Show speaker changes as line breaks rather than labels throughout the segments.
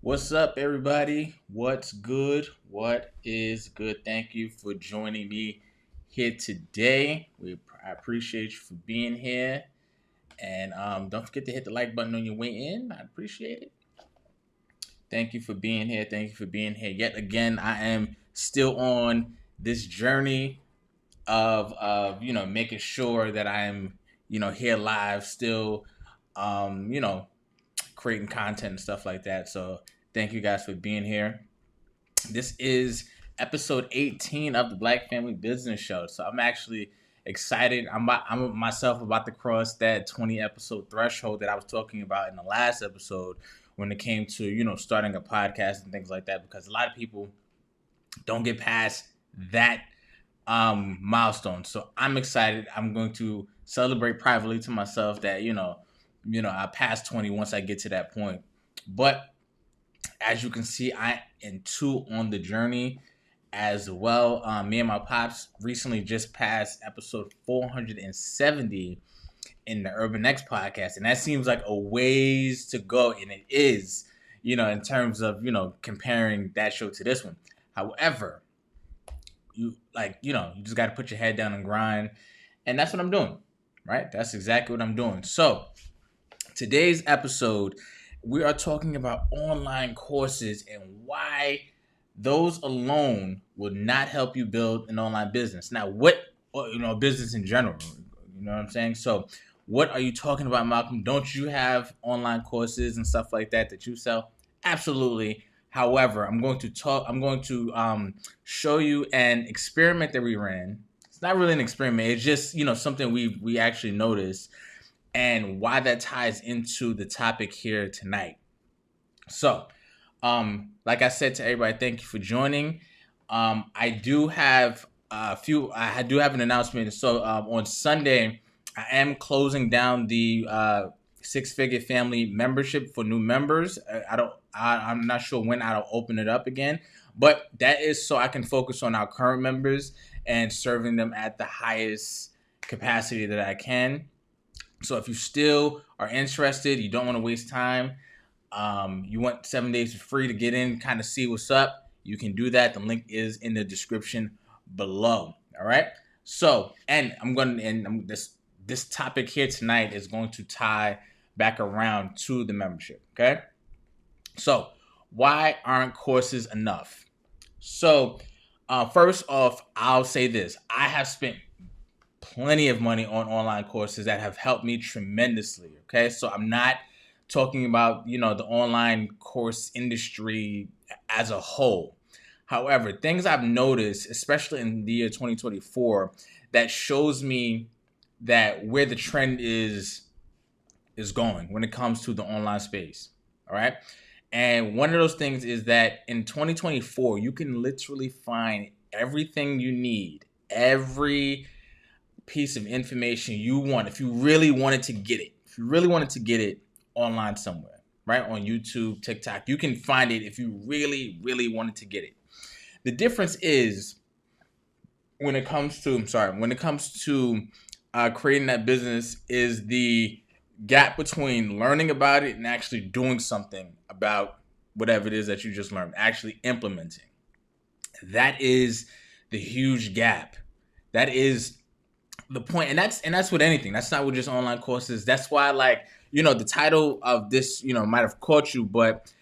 What's up, everybody? What's good? What is good? Thank you for joining me here today. I appreciate you for being here. And don't forget to hit the like button on your way in. I appreciate it. Thank you for being here. Thank you for being here. Yet again, I am still on this journey of making sure that I'm here live still creating content and stuff like that. So thank you guys for being here. This is episode 18 of the Black Family Business Show. So I'm actually excited. I'm myself about to cross that 20 episode threshold that I was talking about in the last episode when it came to, starting a podcast and things like that, because a lot of people don't get past that milestone. So I'm excited. I'm going to celebrate privately to myself that, I passed 20 once I get to that point. But as you can see, I am too on the journey as well. Me and my pops recently just passed episode 470 in the Urban X podcast, and that seems like a ways to go, and it is, in terms of comparing that show to this one. However, you just got to put your head down and grind, and that's what I'm doing. Right? That's exactly what I'm doing. So today's episode, we are talking about online courses and why those alone will not help you build an online business. Now, business in general, you know what I'm saying? So what are you talking about, Malcolm? Don't you have online courses and stuff like that you sell? Absolutely. However, I'm going to show you an experiment that we ran. It's not really an experiment. It's just, something we actually noticed, and why that ties into the topic here tonight. So, like I said to everybody, thank you for joining. I do have an announcement. So, on Sunday, I am closing down the six-figure family membership for new members. I'm not sure when I'll open it up again, but that is so I can focus on our current members and serving them at the highest capacity that I can. So if you still are interested, you don't want to waste time, you want 7 days for free to get in, kind of see what's up, you can do that. The link is in the description below. All right. So, this topic here tonight is going to tie back around to the membership. Okay. So why aren't courses enough? So, first off, I'll say this. I have spent plenty of money on online courses that have helped me tremendously. Okay. So I'm not talking about, the online course industry as a whole. However, things I've noticed, especially in the year 2024, that shows me that where the trend is going when it comes to the online space. All right. And one of those things is that in 2024, you can literally find everything you need, every piece of information you want, if you really wanted to get it online somewhere, right? On YouTube, TikTok, you can find it if you really, really wanted to get it. The difference is when it comes to creating that business is the gap between learning about it and actually doing something about whatever it is that you just learned, actually implementing. That is the huge gap. That is the point. And that's with anything. That's not with just online courses. That's why, the title of this, might have caught you, but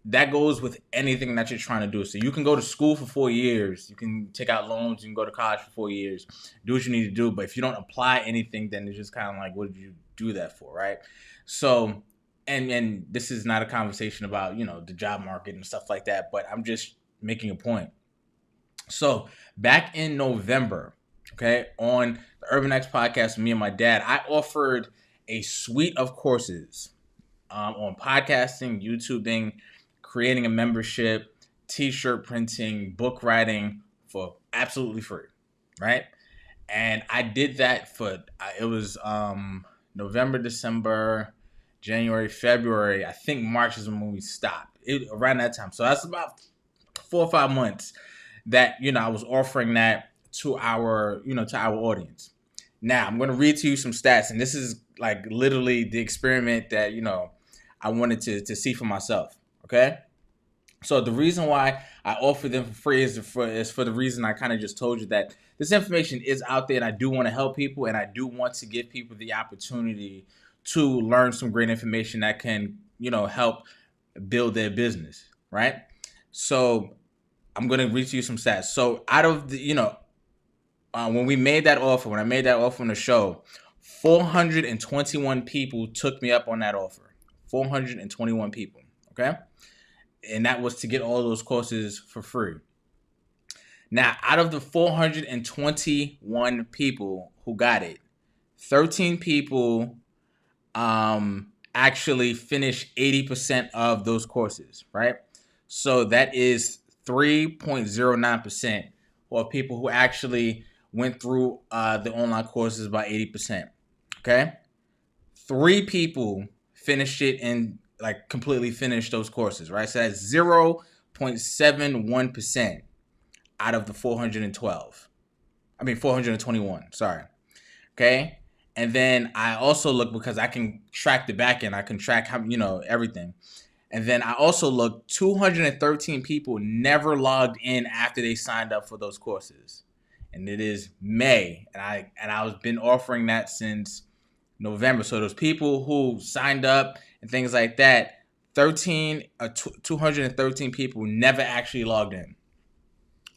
that goes with anything that you're trying to do. So you can go to school for 4 years. You can take out loans. You can go to college for 4 years. Do what you need to do. But if you don't apply anything, then it's just kind of like, what did you do that for, right? So, and this is not a conversation about, the job market and stuff like that, but I'm just making a point. So back in November, okay, on the Urban X podcast with me and my dad, I offered a suite of courses on podcasting, YouTubing, creating a membership, t-shirt printing, book writing for absolutely free, right? And I did that it was November, December, January, February. I think March is when we stopped. Around that time. So that's about 4 or 5 months that, I was offering that to our audience. Now, I'm going to read to you some stats, and this is literally the experiment that, I wanted to see for myself. Okay. So the reason why I offer them for free is for the reason I kind of just told you, that this information is out there, and I do want to help people, and I do want to give people the opportunity to learn some great information that can, help build their business, right? So I'm gonna read to you some stats. So out of the, when I made that offer on the show, 421 people took me up on that offer. 421 people. Okay. And that was to get all those courses for free. Now, out of the 421 people who got it, 13 people actually finished 80% of those courses, right? So that is 3.09% of people who actually went through the online courses by 80%. Okay? 3 people finished it and like completely finished those courses, right? So that's 0.71% out of the 421, sorry. Okay? And then I also look, because I can track the back end, I can track how, everything. And then I also look, 213 people never logged in after they signed up for those courses. And it is May, and I've been offering that since November. So those people who signed up and things like that, 213 people never actually logged in.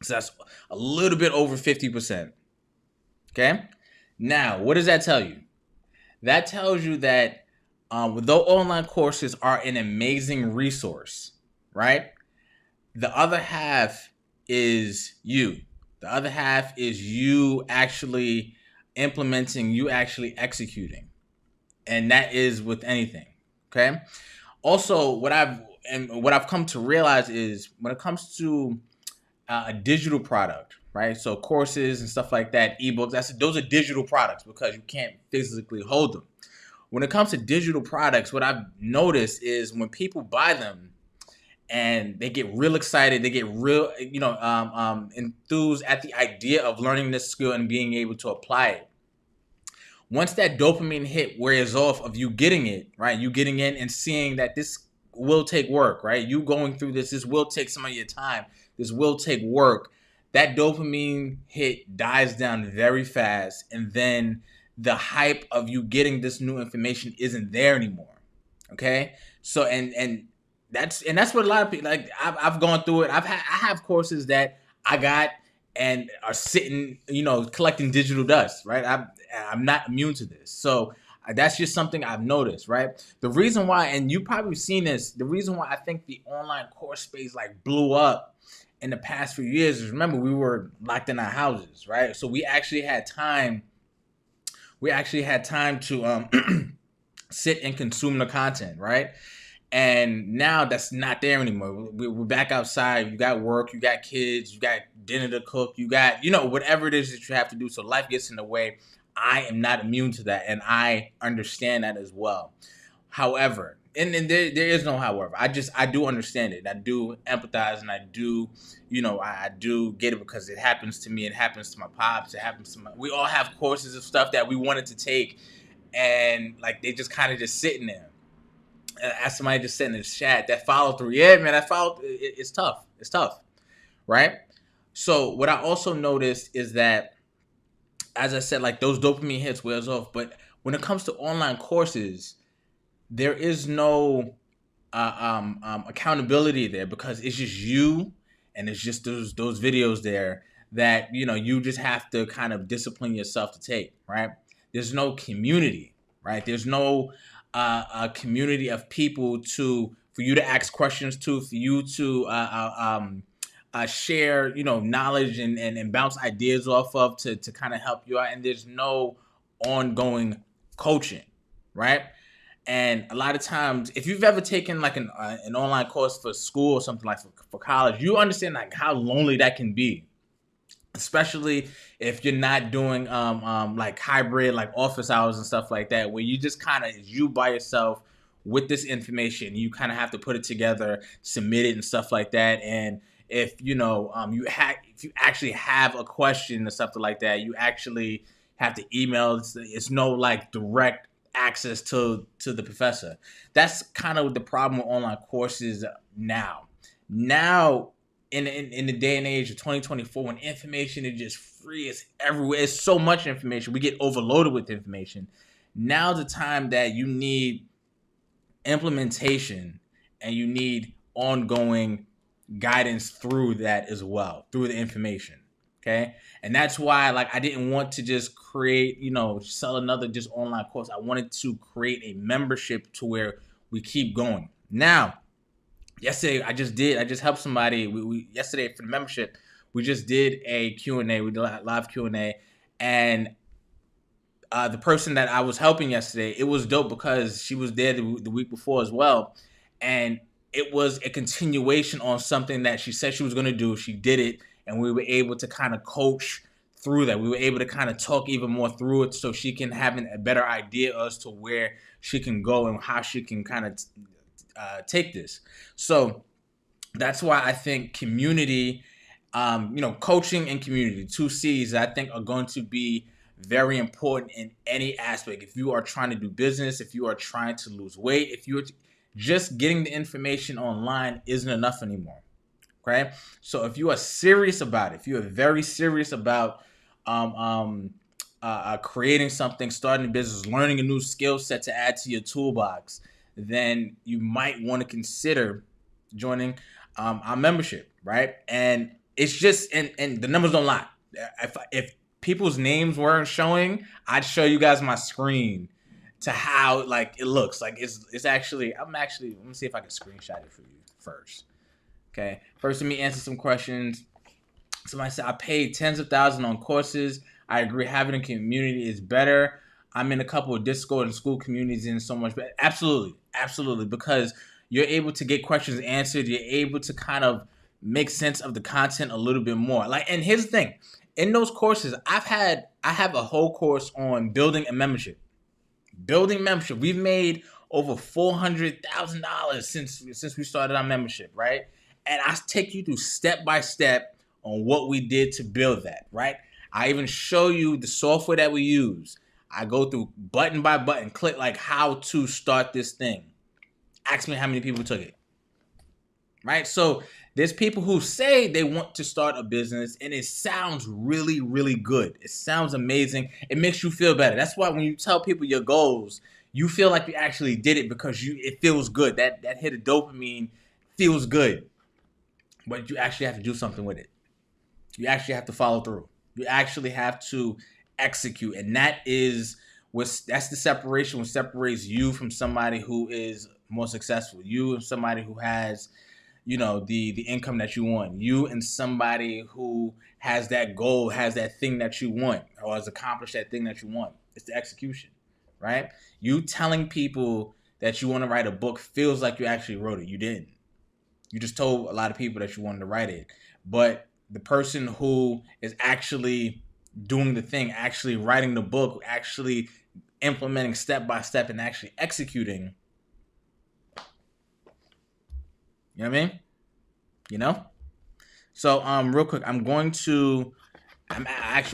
So that's a little bit over 50%. Okay? Now, what does that tell you? That tells you that though online courses are an amazing resource, right? The other half is you. The other half is you actually implementing, you actually executing. And that is with anything. Okay? Also, what I've come to realize is, when it comes to a digital product, right? So courses and stuff like that, ebooks, those are digital products because you can't physically hold them. When it comes to digital products, what I've noticed is when people buy them and they get real excited, they get real, enthused at the idea of learning this skill and being able to apply it. Once that dopamine hit wears off of you getting it, right? You getting in and seeing that this will take work, right? You going through this will take some of your time. This will take work. That dopamine hit dies down very fast, and then the hype of you getting this new information isn't there anymore. Okay, so and that's what a lot of people, like, I've gone through it. I have courses that I got and are sitting, collecting digital dust, right? I'm not immune to this, so that's just something I've noticed, right? The reason why, and you probably seen this, the reason why I think the online course space like blew up in the past few years is, remember, we were locked in our houses, right? So we actually had time. To sit and consume the content, right? And now that's not there anymore. We're back outside. You got work, you got kids, you got dinner to cook, you got, whatever it is that you have to do. So life gets in the way. I am not immune to that, and I understand that as well. However, and there is no however. I do understand it. I do empathize, and I do, I do get it, because it happens to me. It happens to my pops. It happens to we all have courses of stuff that we wanted to take, and like they just kind of just sitting there. And as somebody just said in the chat, that follow through, yeah, man, it's tough. It's tough, right? So what I also noticed is that, as I said, like, those dopamine hits wears off. But when it comes to online courses, there is no accountability there, because it's just you, and it's just those videos there that you just have to kind of discipline yourself to take, right? There's no community, right? There's no a community of people for you to ask questions to, for you to share, knowledge and bounce ideas off of, to kind of help you out. And there's no ongoing coaching, right? And a lot of times, if you've ever taken like an online course for school or something, like for college, you understand like how lonely that can be, especially if you're not doing like hybrid, like office hours and stuff like that, where you just kind of, you by yourself with this information. You kind of have to put it together, submit it and stuff like that. And if if you actually have a question or something like that, you actually have to email. It's no like direct access to the professor. That's kind of the problem with online courses now. Now, in the day and age of 2024, when information is just free, it's everywhere. It's so much information. We get overloaded with information. Now's the time that you need implementation and you need ongoing guidance through that as well, through the information. Okay. And that's why, like, I didn't want to just create, sell another just online course. I wanted to create a membership to where we keep going. Now, yesterday I just helped somebody. We yesterday for the membership, we just did a Q&A. We did a live Q&A, and the person that I was helping yesterday, it was dope because she was there the week before as well, and it was a continuation on something that she said she was going to do. She did it, and we were able to kind of coach through that. We were able to kind of talk even more through it so she can have a better idea as to where she can go and how she can kind of take this. So that's why I think community, coaching and community, 2C's, I think are going to be very important in any aspect. If you are trying to do business, if you are trying to lose weight, if you're just getting the information online isn't enough anymore. Okay. So if you are serious about it, if you are very serious about creating something, starting a business, learning a new skill set to add to your toolbox, then you might want to consider joining our membership, right? And it's just, and the numbers don't lie. If people's names weren't showing, I'd show you guys my screen to how like it looks. Like it's actually, let me see if I can screenshot it for you first. Okay, first let me answer some questions. Somebody said, I paid tens of thousands on courses. I agree, having a community is better. I'm in a couple of Discord and school communities and so much better. Absolutely, because you're able to get questions answered. You're able to kind of make sense of the content a little bit more. Like, and here's the thing. In those courses, I have a whole course on building a membership. Building membership. We've made over $400,000 since we started our membership, right? And I take you through step by step on what we did to build that, right? I even show you the software that we use. I go through button by button, click like how to start this thing. Ask me how many people took it, right? So there's people who say they want to start a business and it sounds really, really good. It sounds amazing. It makes you feel better. That's why when you tell people your goals, you feel like you actually did it because it feels good. That hit of dopamine feels good. But you actually have to do something with it. You actually have to follow through. You actually have to execute. And that's the separation, what separates you from somebody who is more successful. You and somebody who has, the income that you want. You and somebody who has that goal, has that thing that you want, or has accomplished that thing that you want. It's the execution, right? You telling people that you want to write a book feels like you actually wrote it. You didn't. You just told a lot of people that you wanted to write it. But the person who is actually doing the thing, actually writing the book, actually implementing step by step and actually executing, you know what I mean? So real quick, I actually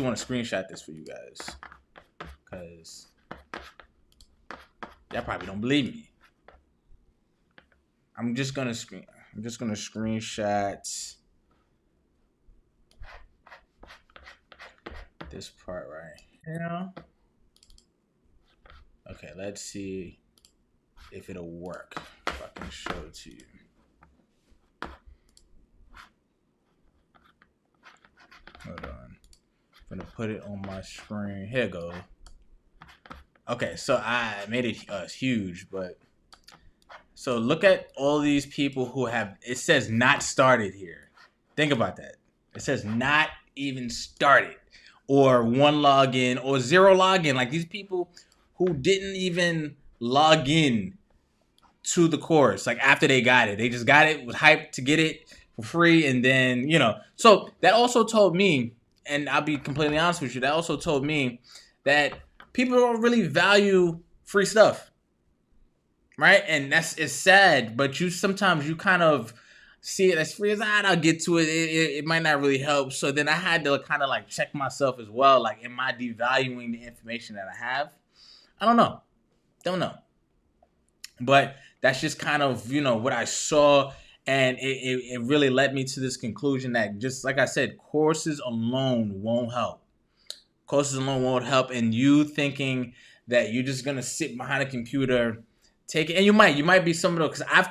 want to screenshot this for you guys because y'all probably don't believe me. I'm just gonna screenshot this part right here. Okay, let's see if it'll work. If I can show it to you. Hold on. I'm gonna put it on my screen. Here it goes. Okay, so I made it huge, but so look at all these people who have, it says not started here. Think about that. It says not even started, or one login, or zero login. Like these people who didn't even log in to the course, like after they got it. They just got it, was hyped to get it for free, and then, So that also told me, and I'll be completely honest with you, that also told me that people don't really value free stuff. Right? And it's sad, but sometimes you kind of see it as free as I'll get to it. It might not really help. So then I had to kind of like check myself as well. Like, am I devaluing the information that I have? I don't know. But that's just kind of, what I saw. And it really led me to this conclusion that, just like I said, courses alone won't help. Courses alone won't help. And you thinking that you're just gonna sit behind a computer, take it, and you might be some of those, because I've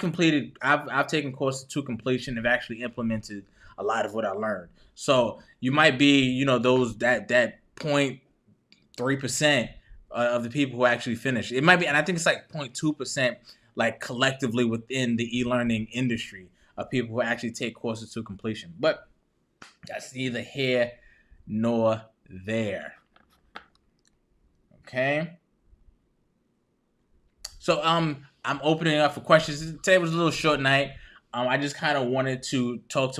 taken courses to completion, have actually implemented a lot of what I learned. So you might be, those that 0.3% of the people who actually finish. It might be, and I think it's like 0.2%, like collectively within the e-learning industry, of people who actually take courses to completion. But that's neither here nor there. Okay. So I'm opening up for questions. Today was a little short night. I just kind of wanted to talk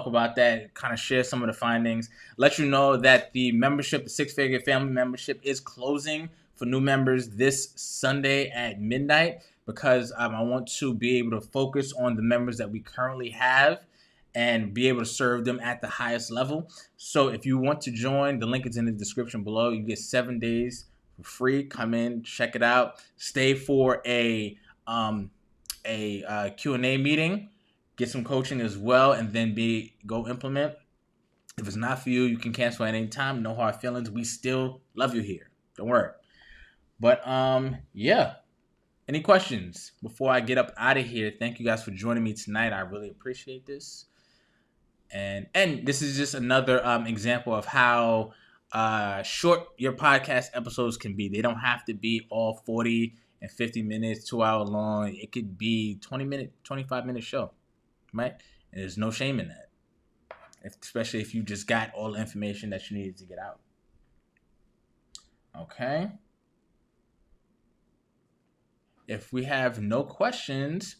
about that, kind of share some of the findings, let you know that the membership, the Six Figure Family membership, is closing for new members this Sunday at midnight, because I want to be able to focus on the members that we currently have and be able to serve them at the highest level. So if you want to join, the link is in the description below. You get 7 days for free. Come in, check it out. Stay for a Q&A meeting, get some coaching as well, and then go implement. If it's not for you, you can cancel at any time. No hard feelings. We still love you here. Don't worry. But yeah. Any questions before I get up out of here? Thank you guys for joining me tonight. I really appreciate this. And this is just another example of how short your podcast episodes can be. They don't have to be all 40 and 50 minutes, 2 hour long. It could be 20-minute, 25-minute show, right? And there's no shame in that, especially if you just got all the information that you needed to get out. Okay. If we have no questions,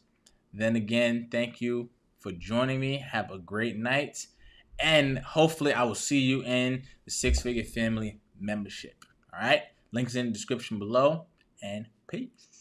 then again, thank you for joining me. Have a great night. And hopefully I will see you in the Six Figure Family membership. All right. Links in the description below. And peace.